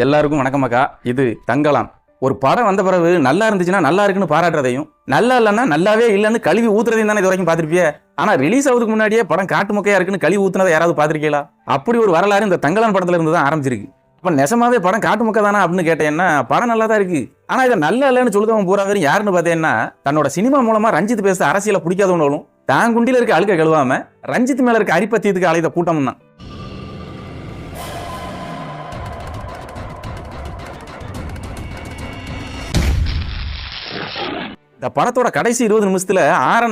எல்லாருக்கும் வணக்கமாக்கா. இது தங்கலாம். ஒரு படம் வந்த பிறகு நல்லா இருந்துச்சுன்னா நல்லா இருக்குன்னு பாராட்டுறதையும், நல்லா இல்லைன்னா நல்லாவே இல்லைன்னு கழுவி ஊத்துறதையும் தானே இது வரைக்கும் பார்த்துருப்பிய. ஆனா ரிலீஸ் ஆகுதுக்கு முன்னாடியே படம் காட்டு மொக்கையா இருக்குன்னு கழுவி ஊத்துனதை யாராவது பார்த்துருக்கீங்களா? அப்படி ஒரு வரலாறு இந்த தங்கலான் படத்துல இருந்து தான் ஆரம்பிச்சிருக்கு. அப்ப நெசமாவே படம் காட்டு மொக்கை தானா அப்படின்னு கேட்டேன்னா படம் நல்லா தான் இருக்கு. ஆனா இதை நல்லா இல்லைன்னு சொல்லுதவன் பூரா பேரும் யாருன்னு பார்த்தேன்னா, தன்னோட சினிமா மூலமா ரஞ்சித் பேச அரசியலை பிடிக்காதவனும் தான் குண்டில இருக்க அழுக்க கழுவாம ரஞ்சித் மேல இருக்க அரிப்பத்தியத்துக்கு அழைத்த கூட்டம் தான். இந்த படத்தோட கடைசி 20 நிமிஷத்துல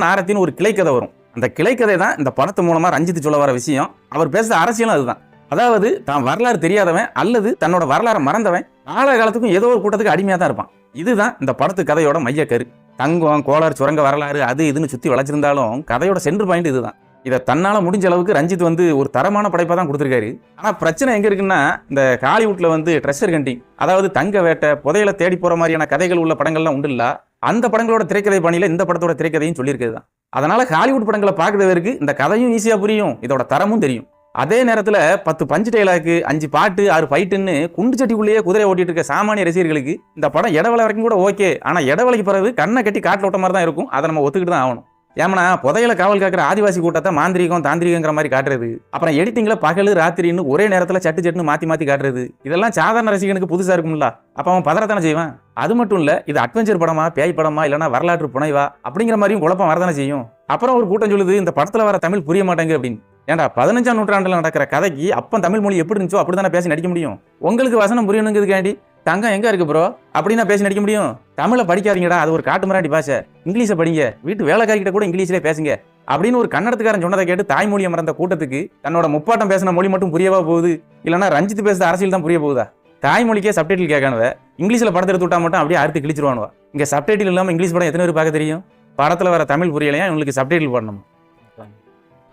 ஆரத்தின்னு ஒரு கிளைக்கதை வரும். அந்த கிளைக்கதை தான் இந்த படத்து மூலமா ரஞ்சித் சொல்ல வர விஷயம். அவர் பேசுற அரசியலும் அதுதான். அதாவது தான் வரலாறு தெரியாதவன் அல்லது தன்னோட வரலாறு மறந்தவன் காலகாலத்துக்கும் ஏதோ ஒரு கூட்டத்துக்கு அடிமையா தான் இருப்பான். இதுதான் இந்த படத்து கதையோட மையக்கரு. தங்கம், கோளாறு, சுரங்க வரலாறு அது இதுன்னு சுத்தி வளைச்சிருந்தாலும் கதையோட சென்டர் பாயிண்ட் இதுதான். இதை தன்னால முடிஞ்ச அளவுக்கு ரஞ்சித் ஒரு தரமான படைப்பா தான் கொடுத்துருக்காரு. ஆனா பிரச்சனை எங்க இருக்குன்னா, இந்த ஹாலிவுட்ல ட்ரெஷர் ஹண்டிங், அதாவது தங்க வேட்டை, புதையலை தேடி போற மாதிரியான கதைகள் உள்ள படங்கள்லாம் உண்டு இல்ல. அந்த படங்களோட திரைக்கதை பணியில இந்த படத்தோட திரைக்கதையும் சொல்லியிருக்குது. அதனால ஹாலிவுட் படங்களை பார்க்கறவருக்கு இந்த கதையும் ஈஸியா புரியும், இதோட தரமும் தெரியும். அதே நேரத்துல 10 பஞ்சு டைலாக்கு, 5 பாட்டு, 6 ஃபைட்டுன்னு குண்டு சட்டிக்குள்ளேயே குதிரை ஓட்டிட்டு இருக்க சாமானிய ரசிகர்களுக்கு இந்த படம் இடவலை வரைக்கும் கூட ஓகே. ஆனா இடவலைக்கு பிறகு கண்ணை கட்டி காட்டில் ஓட்ட மாதிரி தான் இருக்கும். அதை நம்ம ஒத்துக்கிட்டு தான் ஆகணும். ஏமனா புதையல காவல் காக்கிற ஆதிவாசி கூட்டத்தை மாந்திரிகம் தாந்திரிகங்கிற மாதிரி காட்டுறது, அப்புறம் எடிட்டிங்ல பகல் ராத்திரின்னு ஒரே நேரத்துல சட்டுன்னு மாத்தி காட்டுறது, இதெல்லாம் சாதாரண ரசிகனுக்கு புதுசா இருக்கும்ல. அப்ப அவன் பதறத்தானே செய்வான். அது மட்டும் இல்ல, இது அட்வென்ச்சர் படமா, பேய் படமா, இல்லைன்னா வரலாற்று புனைவா அப்படிங்கிற மாதிரியும் குழப்பம் வரதானே செய்யும். அப்புறம் ஒரு கூட்டம் சொல்லுது இந்த படத்துல வர தமிழ் புரிய மாட்டேங்க அப்படின்னு. ஏன்டா 15ஆம் நூற்றாண்டுல நடக்கிற கதைக்கு அப்ப தமிழ் மொழி எப்படி இருந்துச்சோ அப்படித்தானே பேசி நடிக்க முடியும். உங்களுக்கு வசனம் புரியணுங்கிறதுக்காண்டி தங்கம் எங்க இருக்கு ப்ரோ அப்படின்னா பேசி நடிக்க முடியும். தமிழை படிக்காதீங்கடா, அது ஒரு காட்டு மிராண்டி பாஷை, இங்கிலீஷை படிங்க, வீட்டு வேலைக்காரிக்கிட்ட கூட இங்கிலீஷ்லேயே பேசுங்க அப்படின்னு ஒரு கன்னடத்துக்காரன் சொன்னதை கேட்டு தாய்மொழியை மறந்த கூட்டத்துக்கு தன்னோட முப்பாட்டம் பேசின மொழி மட்டும் புரியவா போகுது, இல்லைன்னா ரஞ்சித் பேசுற அரசியல் தான் புரிய போகுதா? தாய்மொழிக்கே சப்டைட்டில் கேட்கானுவ, இங்கிலீஷ்ல படத்தை எடுத்து விட்டா மட்டும் அப்படியே அறுத்து கிழிச்சிருவானுவா. இங்க சப்டைட்டில் இல்லாம இங்கிலீஷ் படம் எத்தனை பேர் பார்க்க தெரியும்? படத்துல வர தமிழ் புரியலையா இவங்களுக்கு சப்டைட்டில் போடணும்.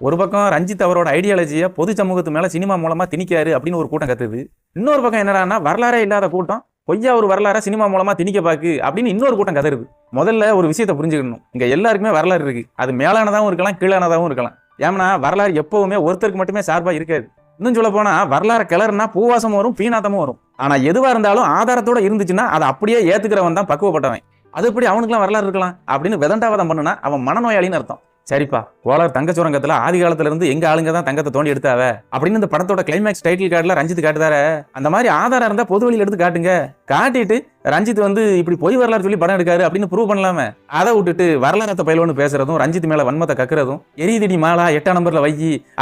ஒரு பக்கம் ரஞ்சித் அவரோட ஐடியாலஜியை பொது சமூகத்து மேல சினிமா மூலமா திணிக்காரு அப்படின்னு ஒரு கூட்டம் கத்துது. இன்னொரு பக்கம் என்னடான்னா, வரலாறே இல்லாத கூட்டம் பொய்யா ஒரு வரலாற சினிமா மூலமா திணிக்க பாக்கு அப்படின்னு இன்னொரு கூட்டம் கதறுது. முதல்ல ஒரு விஷயத்தை புரிஞ்சுக்கணும், இங்க எல்லாருக்குமே வரலாறு இருக்கு. அது மேலானதாகவும் இருக்கலாம், கீழானதாகவும் இருக்கலாம். ஏன்னா வரலாறு எப்பவுமே ஒருத்தருக்கு மட்டுமே சார்பா இருக்காது. இன்னும் சொல்ல போனா வரலாறு கிளறுனா பூவாசமும் வரும், பீனாத்தமும் வரும். ஆனா எதுவா இருந்தாலும் ஆதாரத்தோட இருந்துச்சுன்னா அதை அப்படியே ஏத்துக்கிறவன் தான் பக்குவப்பட்டவன். அது எப்படி அவனுக்குலாம் வரலாறு இருக்கலாம் அப்படின்னு விதண்டாவாதம் பண்ணுனா அவன் மனநோயாளின்னு அர்த்தம். சரிப்பா, கோளார் தங்க சுரங்கத்துல ஆதி காலத்துல இருந்து எங்க ஆளுங்க தான் தங்கத்தை தோண்டி எடுத்தாவ அப்படின்னு இந்த படத்தோட கிளைமேக்ஸ் டைட்டில் கார்டுல ரஞ்சித் காட்டுதார. அந்த மாதிரி ஆதாரம் இருந்தா பொது வழியில் எடுத்து காட்டுங்க. காட்டிட்டு ரஞ்சித் இப்படி பொய் வரலாறு சொல்லி படம் எடுக்காரு அப்படின்னு ப்ரூவ் பண்ணலாமே. அதை விட்டுட்டு வரலாறத்தை பயிலோன்னு பேசுறதும், ரஞ்சித் மேல வன்மத்தை கக்குறதும், எரிதிடி மாலா 8ஆம் நம்பர்ல வை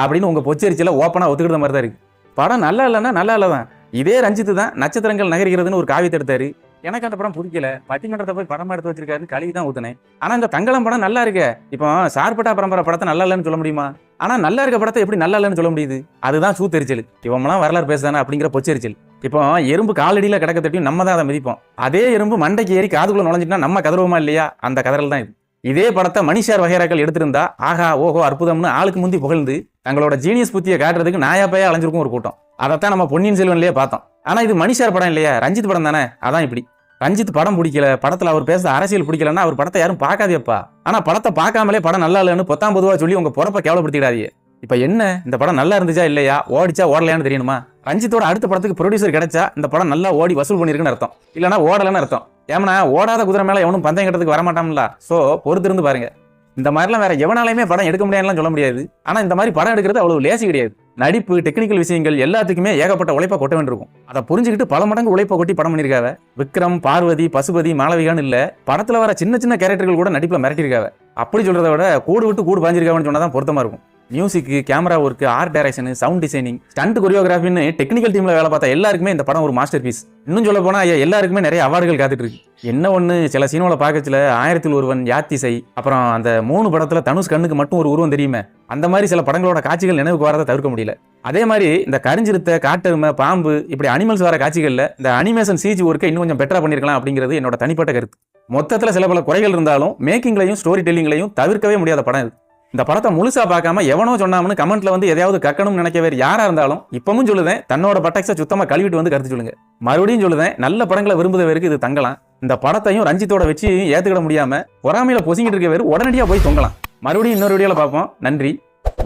அப்படின்னு உங்க பொச்சரிச்சல ஓப்பனா ஒத்துக்கிற மாதிரி தான் இருக்கு. படம் நல்லா இல்லைன்னா நல்லா இல்லதான். இதே ரஞ்சித் தான் நட்சத்திரங்கள் நகர்கிறதுன்னு ஒரு காவியத்தை எடுத்தாரு. எனக்கு அந்த படம் பிடிக்கல, பட்டிமன்றத்தை போய் படம் எடுத்து வச்சிருக்காரு, கழுவி தான் ஊத்துனேன். ஆனா இந்த தங்கலம் படம் நல்லா இருக்கு. இப்போ சார்பட்டா பரம்பரை படத்தை நல்லா இல்லைன்னு சொல்ல முடியுமா? ஆனா நல்லா இருக்க படத்தை எப்படி நல்லா இல்லைன்னு சொல்ல முடியுது? அதுதான் சூத்தெரிச்சல். இவங்களாம் வரலாறு பேசுதானே அப்படிங்கிற பொச்சரிச்சல். இப்போ எறும்பு காலடியில கிடக்க தட்டியும் நம்ம தான் அதை மிதிப்போம். அதே எறும்பு மண்டைக்கு ஏறி காதுக்குள்ள நுழைஞ்சிட்டா நம்ம கதறுவோமா இல்லையா? அந்த கதறல் தான் இது. இதே படத்தை மணிஷார் வகைராக்கள் எடுத்திருந்தா ஆஹா ஓஹோ அற்புதம்னு ஆளுக்கு முந்தி புகழ்ந்து தங்களோட ஜீனியஸ் புத்தியை காட்டுறதுக்கு நாயா பையா அலைஞ்சிருக்கும் ஒரு கூட்டம். அதைத்தான் நம்ம பொன்னியின் செல்வன்லயே பார்த்தோம். ஆனா இது மணிஷார் படம் இல்லையா, ரஞ்சித் படம் தானே. அதான் இப்படி. ரஞ்சித் படம் பிடிக்கல, படத்துல அவர் பேசுற அரசியல் பிடிக்கலன்னா அவர் படத்தை யாரும் பார்க்காதேப்பா. ஆனா படத்தை பார்க்காமலே படம் நல்லா இல்லைன்னு 10ஆம் பொதுவா சொல்லி உங்க பொறப்பை கேவலப்படுத்திடாதீங்க. இப்ப என்ன, இந்த படம் நல்லா இருந்துச்சா இல்லையா, ஓடிச்சா ஓடலையான்னு தெரியணுமா? ரஞ்சித்தோட அடுத்த படத்துக்கு ப்ரொடியூசர் கிடைச்சா இந்த படம் நல்லா ஓடி வசூல் பண்ணிருக்குன்னு அர்த்தம், இல்லைன்னா ஓடலன்னு அர்த்தம். ஏன்னா ஓடாத குதிரை மேல எவனும் பந்தயம் கட்டத்துக்கு வரமாட்டான்ல. சோ பொறுத்திருந்து பாருங்க. இந்த மாதிரிலாம் வேற எவனாலையுமே படம் எடுக்க முடியாதுலாம் சொல்ல முடியாது. ஆனா இந்த மாதிரி படம் எடுக்கிறது அவ்வளவு லேசி கிடையாது. நடிப்பு, டெக்னிக்கல் விஷயங்கள் எல்லாத்துக்குமே ஏகப்பட்ட உழைப்பா கொட்ட வேண்டியிருக்கும். அதை புரிஞ்சுக்கிட்டு பல மடங்கு உழைப்பை கொட்டி படம் பண்ணிருக்காவ. விக்ரம், பார்வதி, பசுபதி, மாளவிகான்னு இல்ல, படத்துல வர சின்ன கேரக்டர்கள் கூட நடிப்புல மிரட்டிருக்காவ. அப்படி சொல்றதை விட கூடு விட்டு கூடு பாஞ்சிருக்காவன்னு சொன்னாதான் பொருத்தமா இருக்கும். Music, camera work, art direction, sound designing, stunt கொரியோகிராஃபின்னு டெக்னிக்கல் டீம்ல வேலை பார்த்தா எல்லாருக்குமே இந்த படம் ஒரு மாஸ்டர் பீஸ். இன்னும் சொல்ல போனா எல்லாருக்குமே நிறைய அவார்டுகள் காத்துட்டு இருக்கு. என்ன ஒண்ணு, சில சீனோல பாக்கச்சுல 1000ல் ஒருவன், யாத்திசை, அப்புறம் அந்த 3 படத்துல தனுஷ் கண்ணுக்கு மட்டும் ஒரு உருவம் தெரியுமே, அந்த மாதிரி சில படங்களோட காட்சிகள் நினைவுக்கு வரதை தவிர்க்க முடியல. அதே மாதிரி இந்த கரிஞ்சிருத்த, காட்டெருமை, பாம்பு இப்படி அனிமல்ஸ் வர காட்சிகள்ல இந்த அனிமேஷன் சிஜி ஒர்க்கை இன்னும் கொஞ்சம் பெட்டரா பண்ணிருக்கலாம் அப்படிங்கிறது என்னோட தனிப்பட்ட கருத்து. மொத்தத்துல சில பல குறைகள் இருந்தாலும் மேக்கிங்லையும் ஸ்டோரி டெல்லிங்லையும் தவிர்க்கவே முடியாத படம் இது. இந்த படத்தை முழுசா பார்க்காம எவனோ சொன்னாமனு கமெண்ட்ல எதையாவது கக்கணும்னு நினைக்க வேறு யாரா இருந்தாலும் இப்பவும் சொல்லுதேன், தன்னோட பட்டக்ஸை சுத்தமா கழுவிட்டு கருத்து சொல்லுங்க. மறுபடியும் சொல்லுதேன், நல்ல படங்களை விரும்புதவருக்கு இது தங்கலாம். இந்த படத்தையும் ரஞ்சித்தோட வச்சு ஏத்துக்கிட முடியாம பொறாமையில பொசிங்கிட்டு இருக்க வேறு உடனடியா போய் தொங்கலாம். மறுபடியும் இன்னொரு வீடியோல பார்ப்போம். நன்றி,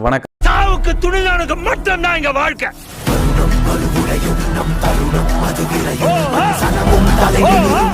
வணக்கம். சாவுக்கு துணிஞ்சவனுக்கு மட்டும்தான் இங்க வாழ்க்கை. கதை